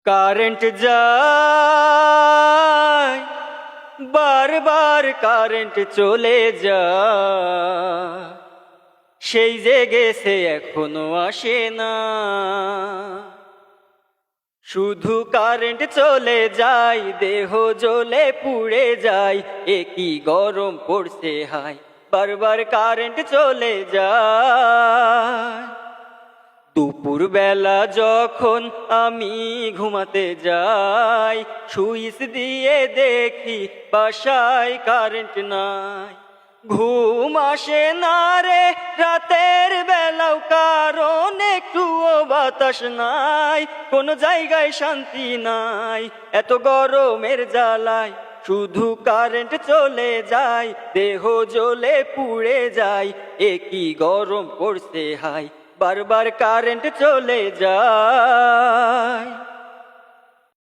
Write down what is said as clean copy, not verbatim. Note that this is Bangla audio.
কারেন্ট যায় বারবার, কারেন্ট চলে যায়, সেই যে গেছে এখনো আসে না। শুধু কারেন্ট চলে যায়, দেহ জ্বলে পুড়ে যায়, এ কি গরম পড়ছে হায়, বারবার কারেন্ট চলে যায়। দুপুর বেলা যখন আমি ঘুমাতে যাই, সুইচ দিয়ে দেখি বাসায় কারেন্ট নাই। ঘুম আসে না রে রাতের বেলাও, কারণ একটুও বাতাস নাই, কোন জায়গায় শান্তি নাই, এত গরমের জ্বালায় শুধু কারেন্ট চলে যায়, দেহ জ্বলে পুড়ে যায়, এ কি গরম পড়ছে হায়, বারবার কারেন্ট চলে যায়।